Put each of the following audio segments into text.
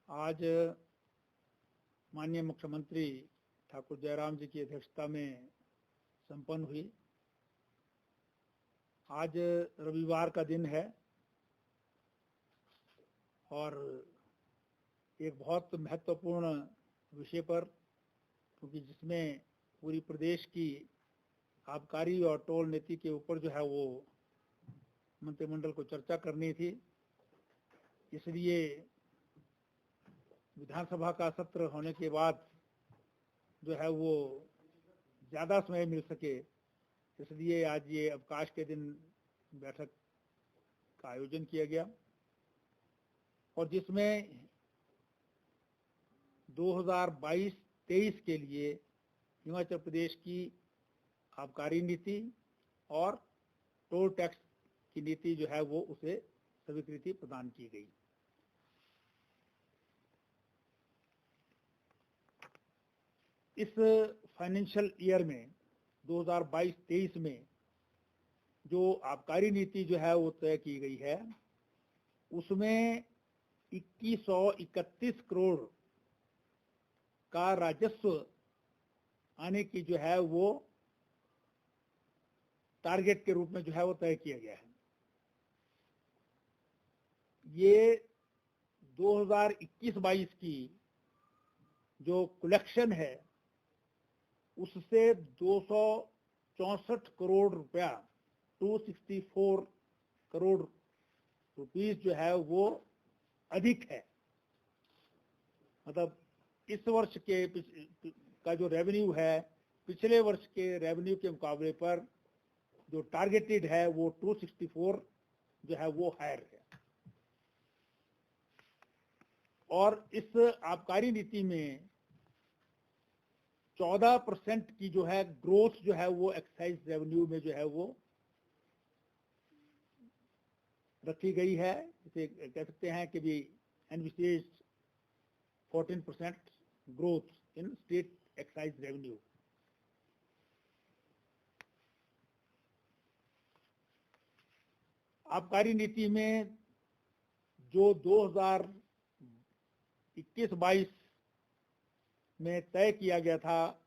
आज माननीय मुख्यमंत्री ठाकुर जयराम जी की अध्यक्षता में संपन्न हुई। आज रविवार का दिन है और एक बहुत महत्वपूर्ण विषय पर, क्योंकि जिसमें पूरी प्रदेश की आबकारी और टोल नीति के ऊपर जो है वो मंत्रिमंडल को चर्चा करनी थी। इसलिए विधानसभा का सत्र होने के बाद जो है वो ज़्यादा समय मिल सके, इसलिए आज ये अवकाश के दिन बैठक का आयोजन किया गया और जिसमें 2022-23 के लिए हिमाचल प्रदेश की आबकारी नीति और टोल टैक्स की नीति जो है वो उसे स्वीकृति प्रदान की गई। इस फाइनेंशियल ईयर में 2022-23 में जो आबकारी नीति जो है वो तय की गई है, उसमें 2131 करोड़ का राजस्व आने की जो है वो टारगेट के रूप में जो है वो तय किया गया है। ये 2021-22 की जो कलेक्शन है उससे 264 करोड़ रुपया 264 करोड़ रुपीस जो है वो अधिक है। मतलब इस वर्ष के का जो रेवेन्यू है पिछले वर्ष के रेवेन्यू के मुकाबले पर जो टारगेटेड है वो 264 जो है वो हायर है। और इस आबकारी नीति में 14% की जो है ग्रोथ जो है वो एक्साइज रेवेन्यू में जो है वो रखी गई है। इसे कह सकते हैं कि भी envisages 14% growth in state excise revenue. आबकारी नीति में जो 2021-22 में तय किया गया था,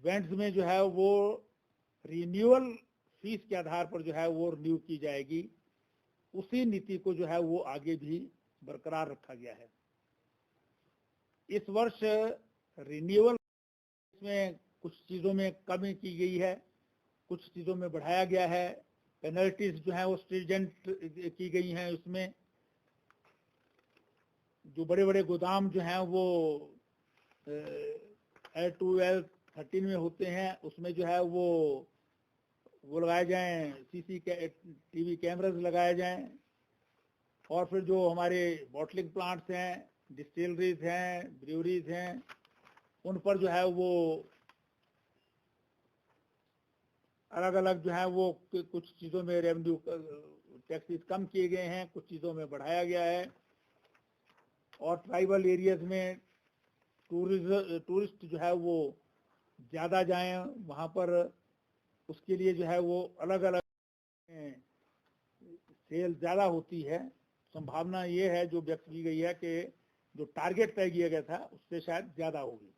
वेंट्स में जो है वो रिन्यूअल फीस के आधार पर जो है वो रिन्यू की जाएगी। उसी नीति को जो है वो आगे भी बरकरार रखा गया है। इस वर्ष रिन्यूअल में कुछ चीज़ों में कमी की गई है, कुछ चीज़ों में बढ़ाया गया है। पेनल्टीज जो है वो स्ट्रिजेंट की गई हैं। उसमें जो बड़े बड़े गोदाम जो हैं वो L2L13 में होते हैं, उसमें जो है वो लगाए जाएं, CCTV कैमरास लगाए जाएं। और फिर जो हमारे बॉटलिंग प्लांट्स हैं, डिस्टिलरीज हैं, ब्रूअरीज हैं, उन पर जो है वो अलग अलग जो है वो कुछ चीज़ों में रेवेन्यू टैक्सेस कम किए गए हैं, कुछ चीज़ों में बढ़ाया गया है। और ट्राइबल एरियाज में टूरिस्ट जो है वो ज़्यादा जाएं वहाँ पर, उसके लिए जो है वो अलग अलग सेल ज़्यादा होती है। संभावना ये है जो व्यक्त की गई है कि जो टारगेट तय किया गया था उससे शायद ज़्यादा होगी।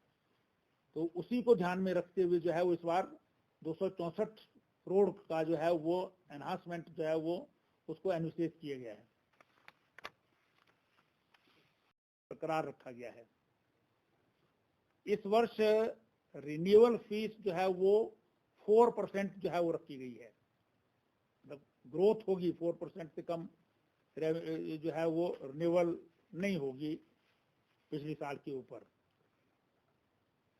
तो उसी को ध्यान में रखते हुए जो है वो इस बार 264 करोड़ का जो है वो एनहांसमेंट जो है वो उसको एनविसेज किया गया है, बरकरार रखा गया है। इस वर्ष रिन्यूअल फीस जो है वो 4% जो है वो रखी गई है। मतलब ग्रोथ होगी 4% से कम जो है वो रिन्यूअल नहीं होगी पिछले साल के ऊपर।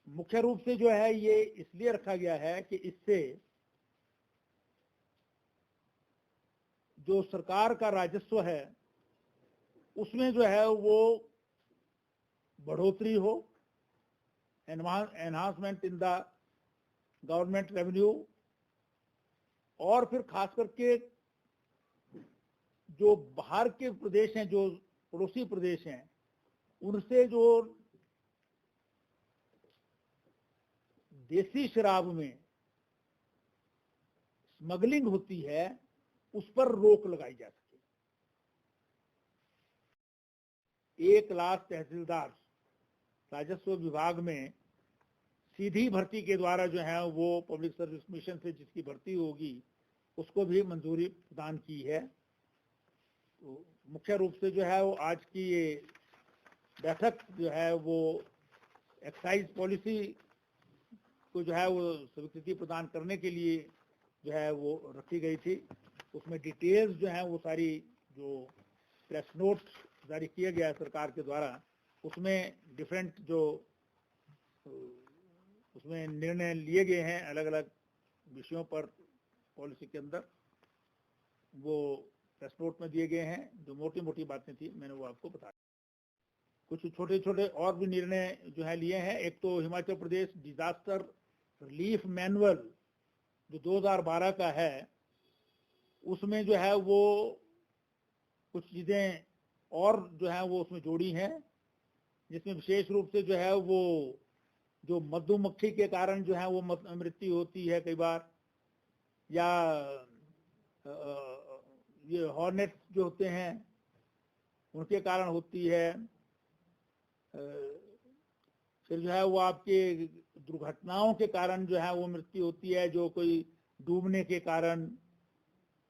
मुख्य रूप से जो है ये इसलिए रखा गया है कि इससे जो सरकार का राजस्व है उसमें जो है वो बढ़ोतरी हो, enhancement in the government revenue. और फिर खास करके जो बाहर के प्रदेश हैं, जो पड़ोसी प्रदेश हैं, उनसे जो देसी शराब में स्मगलिंग होती है उस पर रोक लगाई जा सके। 1 लाख तहसीलदार राजस्व विभाग में सीधी भर्ती के द्वारा जो है वो पब्लिक सर्विस मिशन से जिसकी भर्ती होगी उसको भी मंजूरी प्रदान की है। तो मुख्य रूप से जो है वो आज की ये बैठक जो है वो एक्साइज पॉलिसी को जो है वो स्वीकृति प्रदान करने के लिए जो है वो रखी गई थी। उसमें डिटेल्स जो है वो सारी जो प्रेस नोट जारी किया गया है सरकार के द्वारा, उसमें डिफरेंट जो उसमें निर्णय लिए गए हैं अलग अलग विषयों पर पॉलिसी के अंदर, वो प्रेस नोट में दिए गए हैं। जो मोटी मोटी बातें थी मैंने वो आपको बताया। कुछ छोटे छोटे और भी निर्णय जो है लिए हैं। एक तो Himachal Pradesh disaster relief manual जो 2012 का है, उसमें जो है वो कुछ चीज़ें और जो है वो उसमें जोड़ी हैं, जिसमें विशेष रूप से जो है वो जो मधुमक्खी के कारण जो है वो मृत्यु होती है कई बार, या ये हॉर्नेट जो होते हैं उनके कारण होती है। फिर जो है वो आपके दुर्घटनाओं के कारण जो है वो मृत्यु होती है, जो कोई डूबने के कारण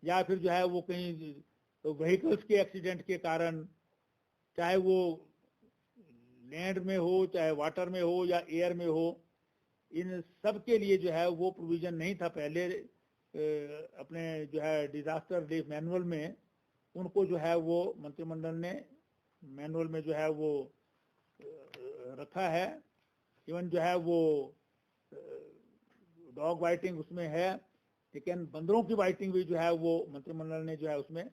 या फिर जो है वो कहीं व्हीकल्स के एक्सीडेंट के कारण, चाहे वो लैंड में हो चाहे वाटर में हो या एयर में हो, इन सब के लिए जो है वो प्रोविजन नहीं था पहले अपने जो है डिजास्टर रिलीफ मैनुअल में। उनको जो है वो मंत्रिमंडल ने मैनुअल में जो है वो रखा है। इवन जो है वो डॉग बाइटिंग उसमें है, लेकिन बंदरों की बाइटिंग भी जो है वो मंत्रिमंडल ने जो है उसमें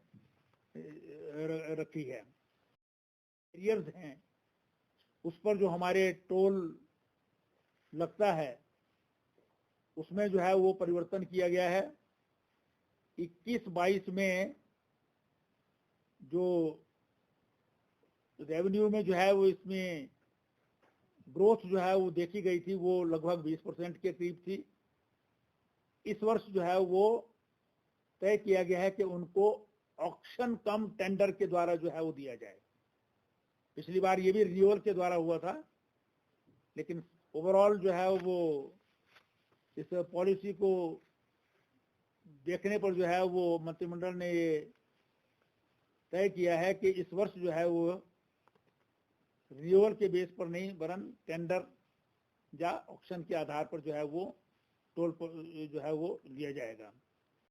रखी है। एरियर्स हैं उस पर जो हमारे टोल लगता है उसमें जो है वो परिवर्तन किया गया है। 21-22 में जो रेवेन्यू में जो है वो इसमें ग्रोथ जो है वो देखी गई थी वो लगभग 20% के करीब थी। इस वर्ष जो है वो तय किया गया है कि उनको ऑक्शन कम टेंडर के द्वारा जो है वो दिया जाए। पिछली बार ये भी रिन्यूअल के द्वारा हुआ था, लेकिन ओवरऑल जो है वो इस पॉलिसी को देखने पर जो है वो मंत्रिमंडल ने ये तय किया है कि इस वर्ष जो है वो रिन्यूअल के बेस पर नहीं वरन टेंडर या ऑक्शन के आधार पर जो है वो टोल जो है वो लिया जाएगा।